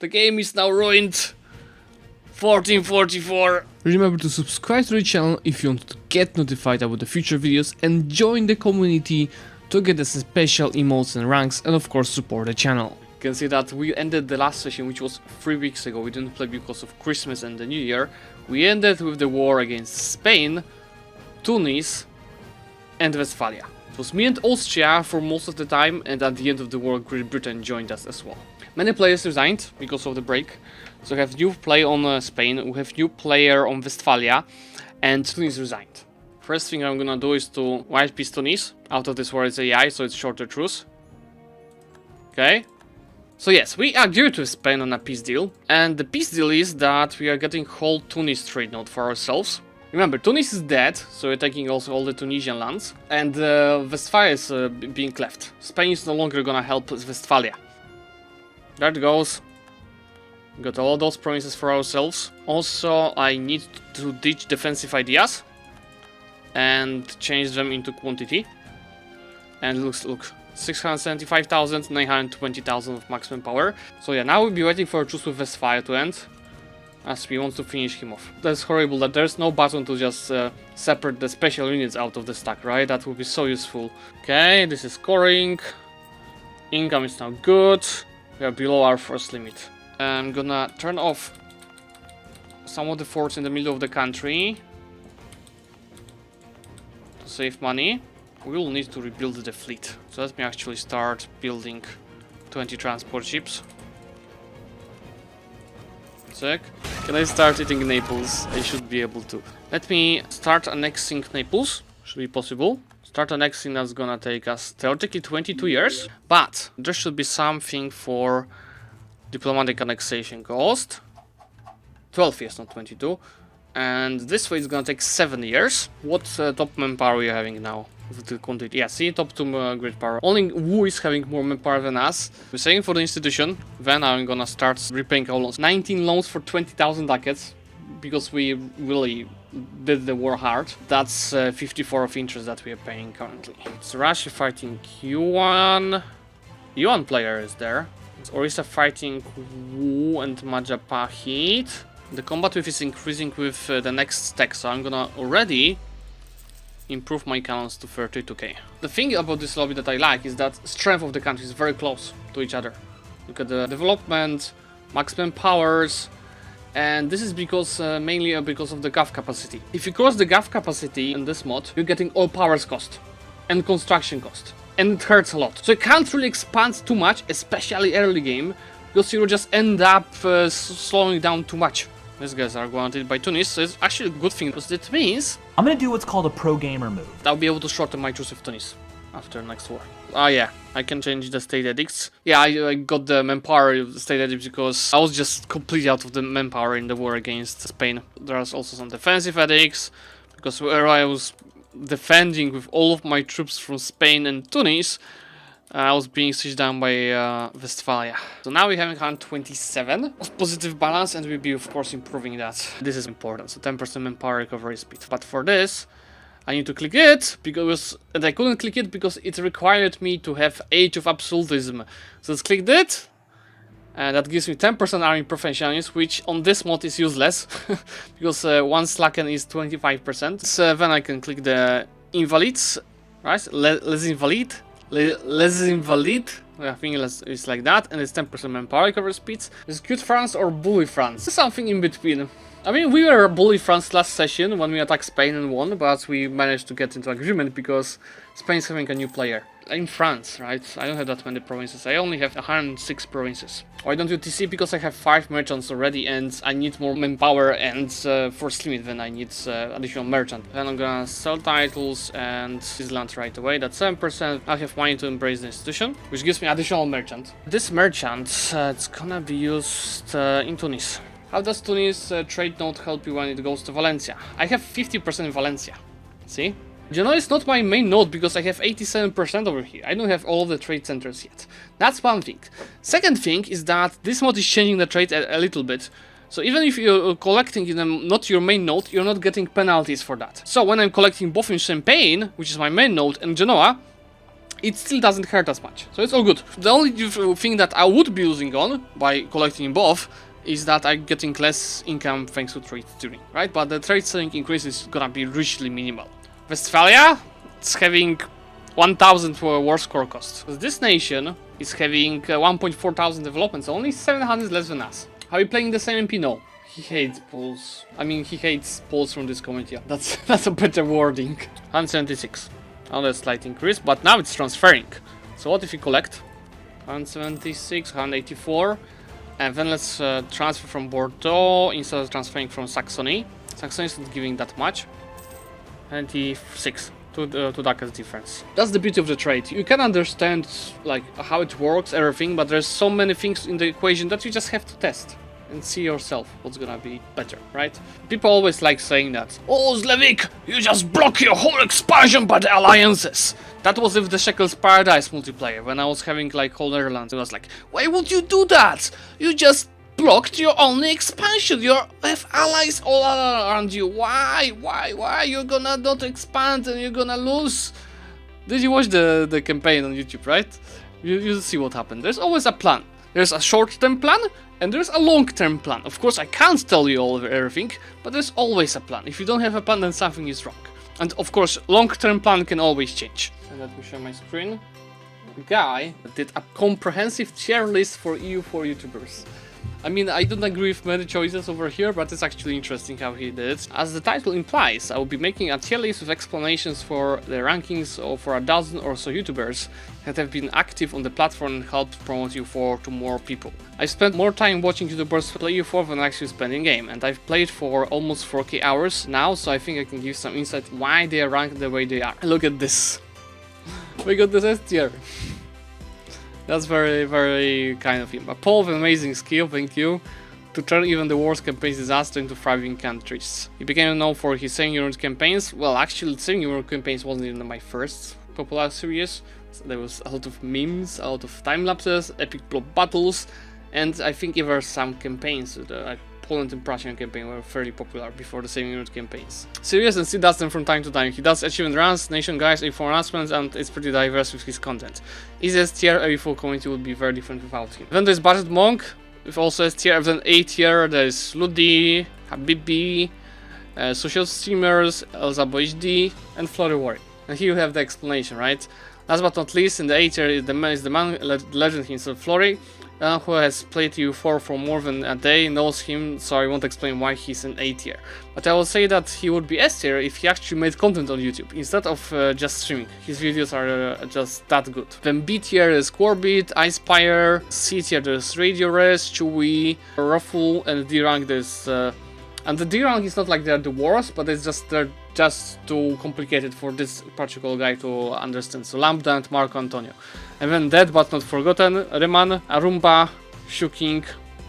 The game is now ruined. 1444. Remember to subscribe to the channel if you want to get notified about the future videos and join the community to get the special emotes and ranks and of course support the channel. You can see that we ended the last session, which was 3 weeks ago. We didn't play because of Christmas and the New Year. We ended with the war against Spain, Tunis and Westphalia. It was me and Austria for most of the time, and at the end of the war Great Britain joined us as well. Many players resigned because of the break. So we have new play on Spain, we have new player on Westphalia, and Tunis resigned. First thing I'm gonna do is to white peace Tunis. Out of this war is AI, so it's shorter truce. Okay. So yes, we agreed with Spain on a peace deal, and the peace deal is that we are getting whole Tunis trade node for ourselves. Remember, Tunis is dead, so we're taking also all the Tunisian lands, and Westphalia is being left. Spain is no longer gonna help Westphalia. There it goes. Got all those provinces for ourselves. Also, I need to ditch defensive ideas and change them into quantity. And look, 675,000, 920,000 of maximum power. So yeah, now we'll be waiting for a truce with Westphalia to end, as we want to finish him off. That's horrible that there's no button to just separate the special units out of the stack, right? That would be so useful. Okay, this is scoring. Income is now good. We are below our first limit. I'm gonna turn off some of the forts in the middle of the country to save money. We will need to rebuild the fleet. So let me actually start building 20 transport ships. Check. Can I start eating Naples? I should be able to. Let me start annexing Naples. Should be possible. Start annexing, that's gonna take us theoretically 22 years. But there should be something for diplomatic annexation cost. 12 years, not 22. And this way it's gonna take 7 years. What top manpower are you having now? With the quantity. Yeah, see, top 2 grid power. Only Wu is having more manpower than us. We're saving for the institution. Then I'm gonna start repaying our loans. 19 loans for 20,000 ducats. Because we really did the war hard. That's 54 of interest that we are paying currently. It's Russia fighting Yuan. Yuan player is there. Orissa fighting Wu and Majapahit. The combat width is increasing with the next stack, so I'm gonna already improve my cannons to 32k. The thing about this lobby that I like is that strength of the country is very close to each other. Look at the development, maximum powers, and this is because mainly because of the gov capacity. If you cross the gov capacity in this mod, you're getting all powers cost and construction cost. And it hurts a lot. So you can't really expand too much, especially early game, because you'll just end up slowing down too much. These guys are wanted by Tunis, so it's actually a good thing, because it means I'm gonna do what's called a pro gamer move. I'll be able to shorten my truce with Tunis after next war. Ah yeah, I can change the state edicts. Yeah, I got the manpower state edicts because I was just completely out of the manpower in the war against Spain. There's also some defensive edicts, because where I was defending with all of my troops from Spain and Tunis, I was being sieged down by Westphalia. So now we're having 127 of positive balance, and we'll be of course improving that. This is important, so 10% manpower recovery speed. But for this, I need to click it, and I couldn't click it because it required me to have Age of Absolutism. So let's click it. And that gives me 10% army professionalism, which on this mod is useless, because one slacken is 25%. So then I can click the invalids, right? Les invalides. I think it's like that, and it's 10% manpower recovery speeds. Is good France or bully France? Something in between. I mean, we were bully France last session when we attacked Spain and won, but we managed to get into agreement because Spain's having a new player. In France, right? I don't have that many provinces. I only have 106 provinces. Why don't you TC? Because I have 5 merchants already, and I need more manpower and force limit, then I need additional merchant. Then I'm gonna sell titles and this land right away. That's 7%. I have money to embrace the institution, which gives me additional merchant. This merchant, it's gonna be used in Tunis. How does Tunis trade node help you when it goes to Valencia? I have 50% in Valencia. See? Genoa is not my main node because I have 87% over here. I don't have all of the trade centers yet. That's one thing. Second thing is that this mod is changing the trade a little bit. So even if you're collecting in not your main node, you're not getting penalties for that. So when I'm collecting both in Champagne, which is my main node, and Genoa, it still doesn't hurt as much. So it's all good. The only thing that I would be losing on by collecting both is that I'm getting less income thanks to trade steering, right? But the trade steering increase is gonna be richly minimal. Westphalia, it's having 1000 war score cost. This nation is having 1.4 thousand developments, only 700 less than us. Are we playing the same MP? No. He hates Poles. I mean, he hates Poles from this community. That's a better wording. 176. Another slight increase, but now it's transferring. So what if we collect? 176, 184. And then let's transfer from Bordeaux instead of transferring from Saxony. Saxony is not giving that much. 96. Two ducats difference. That's the beauty of the trade. You can understand like how it works, everything, but there's so many things in the equation that you just have to test and see yourself what's gonna be better, right? People always like saying that, oh Zlewikk, you just block your whole expansion by the alliances. That was with the Shekels Paradise multiplayer, when I was having like whole Netherlands. It was like, why would you do that? You just blocked your only expansion. You have allies all around you. Why? You're gonna not expand and you're gonna lose. Did you watch the campaign on YouTube, right? You see what happened. There's always a plan. There's a short-term plan and there's a long-term plan. Of course, I can't tell you all of everything, but there's always a plan. If you don't have a plan, then something is wrong. And of course, long-term plan can always change. And let me share my screen. The guy did a comprehensive tier list for EU4 YouTubers. I mean, I don't agree with many choices over here, but it's actually interesting how he did. As the title implies, I will be making a tier list with explanations for the rankings of for a dozen or so YouTubers that have been active on the platform and helped promote EU4 to more people. I spent more time watching YouTubers play EU4 than actually spending game, and I've played for almost 4K hours now, so I think I can give some insight why they are ranked the way they are. Look at this. We got this S tier. That's very, very kind of him. A Paul with amazing skill, thank you, to turn even the worst campaigns disaster into thriving countries. He became known for his 7-year campaigns. Well, actually, 7-year campaigns wasn't even my first popular series. So there was a lot of memes, a lot of time lapses, epic blob battles, and I think even some campaigns, like Poland and Prussian campaign, were fairly popular before the 7-year campaigns. Serious and still does them from time to time. He does achievement runs, nation guides, A4 announcements, and it's pretty diverse with his content. Easiest tier A4 community would be very different without him. Then there's Budget Monk, with also S tier. Then A tier, there's Ludi, Habibi, Social Streamers, Elza HD, and Flory Warrior. And here you have the explanation, right? Last but not least, in the A tier is the man legend himself, Flory, who has played EU4 for more than a day, knows him, so I won't explain why he's an A tier. But I will say that he would be S tier if he actually made content on YouTube, instead of just streaming. His videos are just that good. Then B tier is Quorbit, Icefire, C tier there's Radio Res, Chewy, Ruffle, and D rank there's... and the D rank is not like they're the worst, but it's just they're just too complicated for this particular guy to understand. So Lambda and Marco Antonio. And then Dead but not forgotten, Reman, Arumba, Shuking,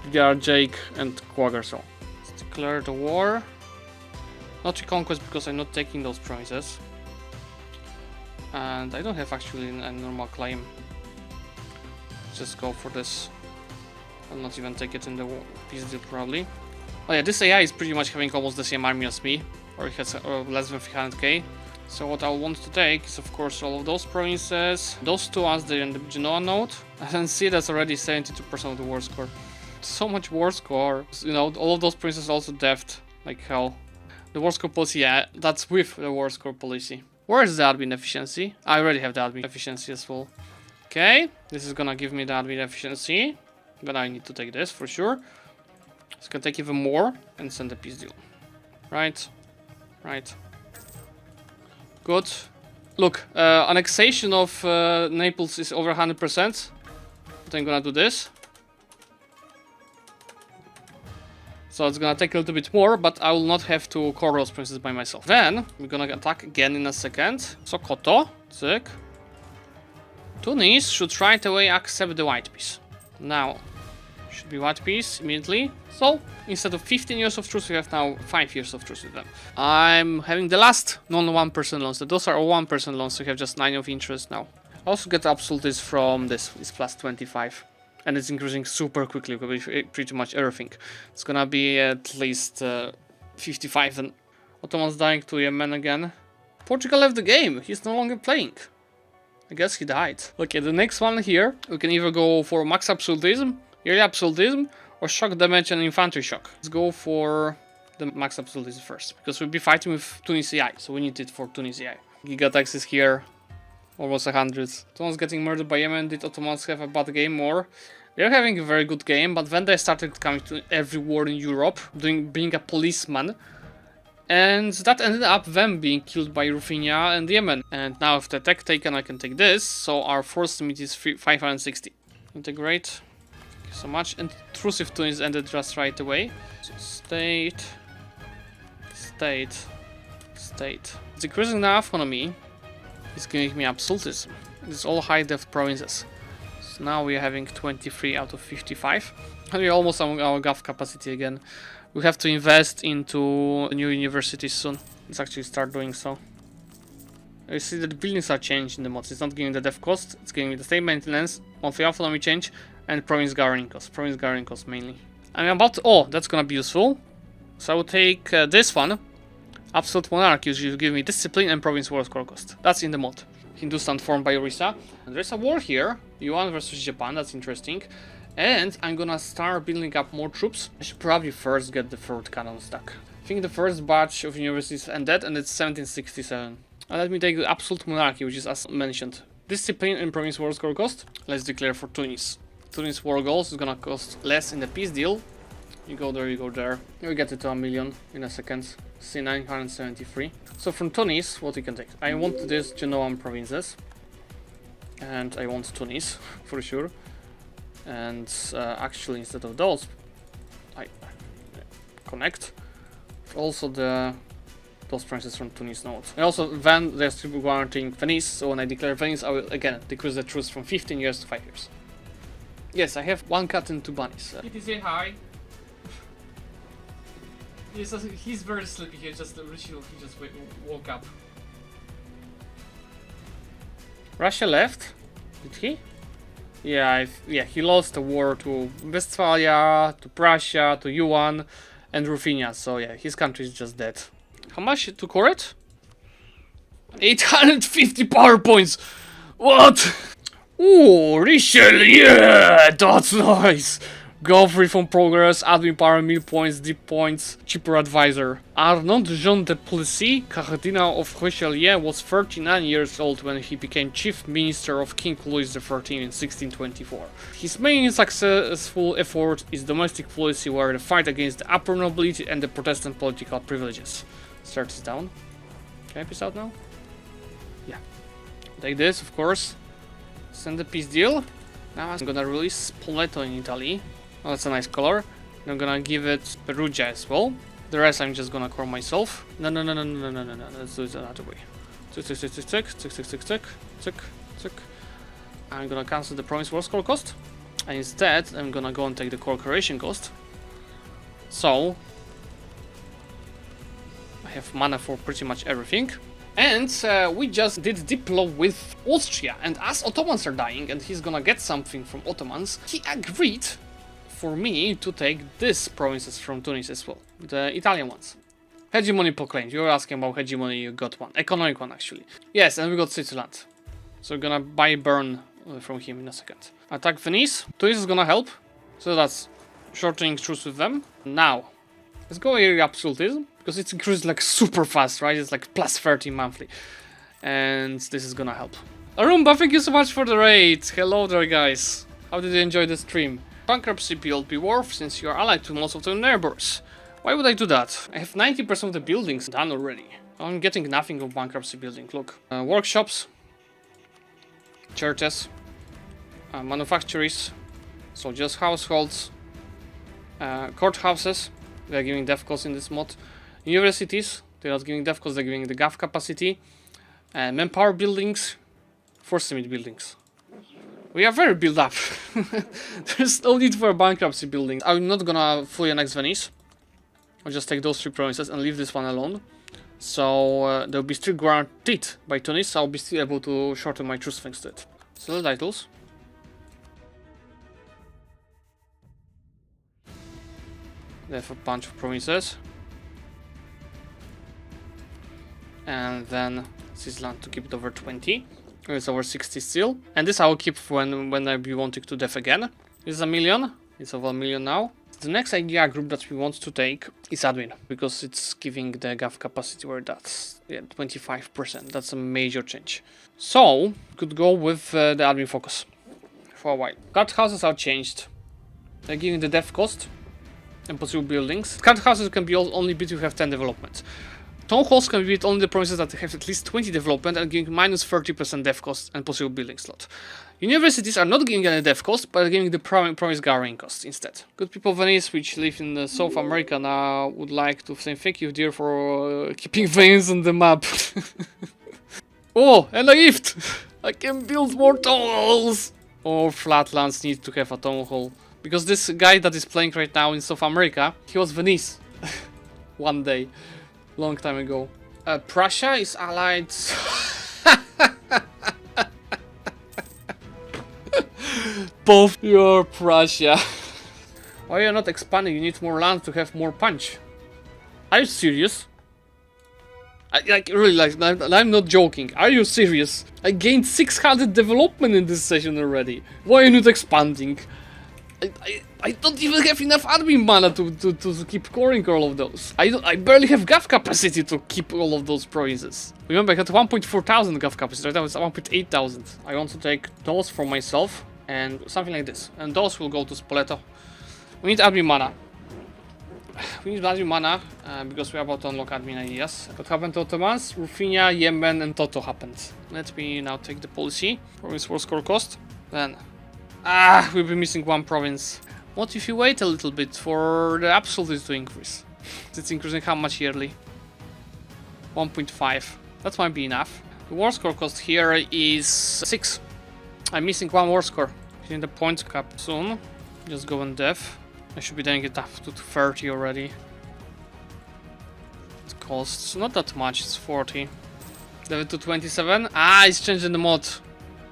DDR Jake, and Quaggerso. Let's declare the war. Not reconquest because I'm not taking those promises. And I don't have actually a normal claim. Just go for this. I'll not even take it in the peace deal probably. Oh yeah, this AI is pretty much having almost the same army as me, or it has less than 300k. So what I want to take is of course all of those provinces, those two as they're in the Genoa node, and then see that's already 72% of the war score. So much war score, you know, all of those provinces also deft like hell. The war score policy, yeah, that's with the war score policy. Where is the admin efficiency? I already have the admin efficiency as well. Okay, this is gonna give me the admin efficiency, but I need to take this for sure. So I can take even more and send a peace deal. Right. Good. Look, annexation of Naples is over 100%. But I'm gonna do this. So it's gonna take a little bit more, but I will not have to core those princes by myself. Then we're gonna attack again in a second. Sokoto, sick. Tunis should right away accept the white piece. Now, should be white piece immediately. So instead of 15 years of truce, we have now 5 years of truce with them. I'm having the last non-1% loans. Those are all 1% loans, so we have just 9 of interest now. I also get absolutes from this. It's plus 25. And it's increasing super quickly with pretty much everything. It's gonna be at least 55 then. Ottoman's dying to Yemen again. Portugal left the game. He's no longer playing. I guess he died. Okay, the next one here, we can either go for max absolutism, yearly absolutism, or shock damage and infantry shock. Let's go for the max absolutism first, because we'll be fighting with Tunisia, so we need it for Tunisia. Gigatax is here, almost 100. Ottomans getting murdered by Yemen. Did Ottomans have a bad game more? They're having a very good game, but then they started coming to every war in Europe, being a policeman. And that ended up them being killed by Ruthenia and Yemen. And now if the tech taken, I can take this. So our force limit is 560. Integrate. Thank you so much. And intrusive Tunis ended just right away. So state. State. State. Decreasing the autonomy is giving me absolutism. It's all high depth provinces. So now we're having 23 out of 55. And we're almost on our gov capacity again. We have to invest into new universities soon. Let's actually start doing so. You see that the buildings are changed in the mods. It's not giving the dev cost, it's giving me the same maintenance, monthly autonomy change, and province governing cost. Province governing cost mainly. I'm about to, oh, that's gonna be useful. So I will take this one. Absolute monarchy, which will give me discipline and province war score cost. That's in the mod. Hindustan formed by Orissa. And there's a war here. Yuan versus Japan, that's interesting. And I'm gonna start building up more troops. I should probably first get the third cannon stack. I think the first batch of universities ended and it's 1767. And let me take the absolute monarchy, which is as mentioned. Discipline and province war score cost. Let's declare for Tunis. Tunis war goals is gonna cost less in the peace deal. You go there, you go there. We get it to 1 million in a second. See 973. So from Tunis, what we can take? I want this Genoan provinces. And I want Tunis, for sure. And actually, instead of those, I connect also those provinces from Tunis nodes. And also, then they're still guaranteeing Venice. So when I declare Venice, I will again decrease the truce from 15 years to 5 years. Yes, I have 1 cat and 2 bunnies. Kitty, say hi. Yes, he's very sleepy here. Just literally, he just woke up. Russia left. Did he? Yeah, he lost the war to Westphalia, to Prussia, to Yuan, and Ruthenia. So yeah, his country is just dead. How much to Koret? 850 power points. What? Ooh, Richelieu, that's nice. Godfrey from Progress, admin power, meal points, deep points, cheaper advisor. Arnaud Jean de Plessis, Cardinal of Richelieu, was 39 years old when he became chief minister of King Louis XIV in 1624. His main successful effort is domestic policy, where the fight against the upper nobility and the Protestant political privileges. Start this down. Can I peace out now? Yeah. Take this, of course. Send the peace deal. Now I'm gonna release Spoleto in Italy. Oh, that's a nice color. I'm gonna give it Perugia as well. The rest I'm just gonna core myself. No. Let's do it another way. Tick. I'm gonna cancel the province war score cost. And instead, I'm gonna go and take the core creation cost. So, I have mana for pretty much everything. And we just did Diplo with Austria. And as Ottomans are dying and he's gonna get something from Ottomans, he agreed for me to take these provinces from Tunis as well, the Italian ones. Hegemony proclaimed. You were asking about hegemony, you got one. Economic one, actually. Yes, and we got Switzerland. So we're gonna buy burn from him in a second. Attack Venice. Tunis is gonna help. So that's shortening truce with them. Now, let's go here absolutism, because it's increased like super fast, right? It's like plus 30 monthly. And this is gonna help. Arumba, thank you so much for the raid. Hello there, guys. How did you enjoy the stream? Bankruptcy build be worth since you are allied to most of the neighbors. Why would I do that? I have 90% of the buildings done already. I'm getting nothing of bankruptcy building. Look, workshops, churches, manufactories, so just households, courthouses. They're giving dev costs in this mod. Universities, they're not giving dev costs, they're giving the gov capacity. Manpower buildings, force limit buildings. We are very built up. There's no need for a bankruptcy building. I'm not gonna fully annex Venice. I'll just take those 3 provinces and leave this one alone. So they'll be still guaranteed by Tunis, so I'll be still able to shorten my truce thanks to it. So the titles. They have a bunch of provinces. And then Switzerland to keep it over 20. It's over 60 still. And this I will keep when I be wanting to def again. This is a million. It's over a million now. The next idea group that we want to take is admin, because it's giving the gov capacity where that's 25%. That's a major change. So, could go with the admin focus for a while. Guard houses are changed. They're giving the def cost and possible buildings. Guard houses can be only built if you have 10 development. Town halls can be built only the provinces that have at least 20 development and giving minus 30% def cost and possible building slot. Universities are not giving any def cost, but are giving the province gathering cost instead. Good people of Venice, which live in South America now, would like to say thank you, dear, for keeping Venice on the map. Oh, and a gift! I can build more town halls! Or flatlands need to have a town hall. Because this guy that is playing right now in South America, he was Venice. One day. Long time ago. Prussia is allied. Both your Prussia. Why are you not expanding? You need more land to have more punch. Are you serious? I'm not joking. Are you serious? I gained 600 development in this session already. Why are you not expanding? I don't even have enough admin mana to keep coring all of those. I barely have gov capacity to keep all of those provinces. Remember, I had 1.4 thousand gov capacity, right now it's 1.8 thousand. I want to take those for myself and something like this. And those will go to Spoleto. We need admin mana. We need admin mana because we're about to unlock admin ideas. What happened to Ottomans? Rufinia, Yemen and Toto happened. Let me now take the policy. Province war score cost. Then we'll be missing one province. What if you wait a little bit for the absolutes to increase? It's increasing how much yearly? 1.5. That might be enough. The war score cost here is 6. I'm missing one war score. Hitting the point cap soon. Just go and def. I should be getting it up to 30 already. It costs not that much, it's 40. Level to 27. It's changing the mod.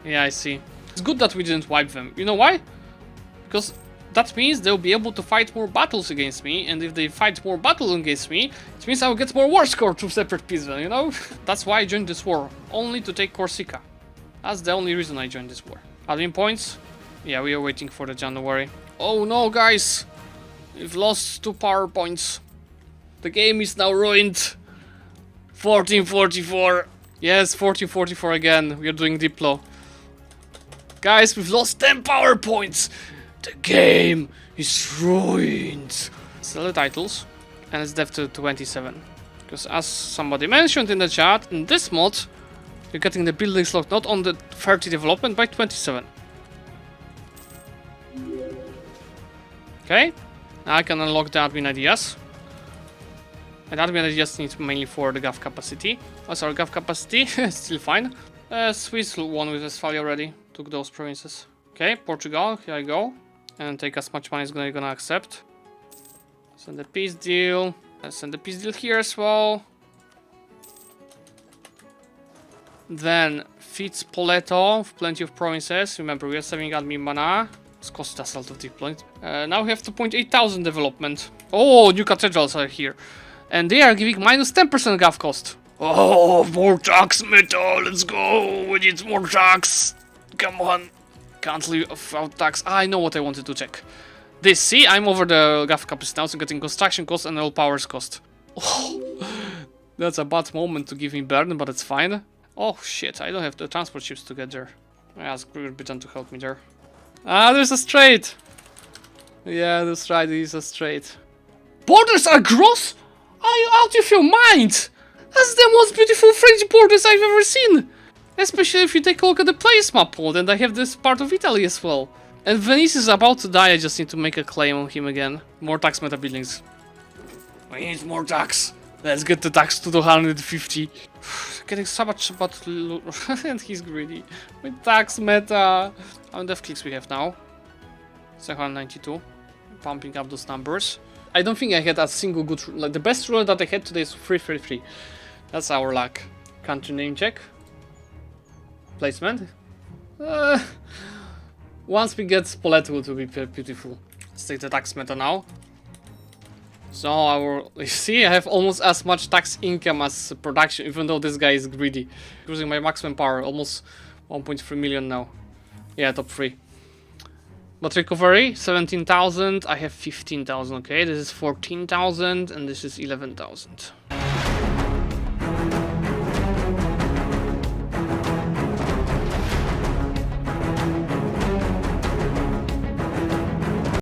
Yeah, I see. It's good that we didn't wipe them. You know why? Because that means they'll be able to fight more battles against me, and if they fight more battles against me, it means I'll get more war score to separate Pisa, you know? That's why I joined this war, only to take Corsica. That's the only reason I joined this war. Admin points? Yeah, we are waiting for the January. Oh no, guys! We've lost 2 power points. The game is now ruined. 1444. Yes, 1444 again. We are doing Diplo. Guys, we've lost 10 power points. The game is ruined. Sell the titles. And it's def to 27. Because as somebody mentioned in the chat, in this mod, you're getting the building slot not on the 30 development, by 27. Okay. Now I can unlock the admin ideas. And admin ideas need mainly for the gov capacity. Oh, sorry, gov capacity. Still fine. Swiss won with Westphalia already. Took those provinces. Okay, Portugal, here I go. And take as much money as I'm gonna accept. Send the peace deal. Send the peace deal here as well. Then feed Spoleto, plenty of provinces. Remember, we are saving admin mana. It's cost us a lot of deployment. Now we have 2.8 thousand development. Oh, new cathedrals are here. And they are giving minus 10% gov cost. Oh, more tax metal, let's go. We need more tax. Come on. Can't leave without tax. I know what I wanted to check. This, see, I'm over the gov capacity now, so getting construction cost and all powers cost. Oh, that's a bad moment to give me burden, but it's fine. Oh shit, I don't have the transport ships to get there. I asked Great Britain to help me there. There's a strait. Yeah, that's right, there's a strait. Borders are gross? Are you out of your mind? That's the most beautiful French borders I've ever seen. Especially if you take a look at the place map mode, and I have this part of Italy as well. And Venice is about to die, I just need to make a claim on him again. More tax meta buildings. We need more tax. Let's get the tax to 250. Getting so much about and he's greedy. With tax meta. How many dev clicks we have now? 792. Pumping up those numbers. I don't think I had a single good, like the best ruler that I had today is 333. That's our luck. Country name check. Placement. Once we get Spoleto, it will be beautiful. Let's take the tax meta now. So you see, I have almost as much tax income as production, even though this guy is greedy. Using my maximum power, almost 1.3 million now. Yeah, top 3. But recovery, 17,000. I have 15,000. Okay, this is 14,000 and this is 11,000.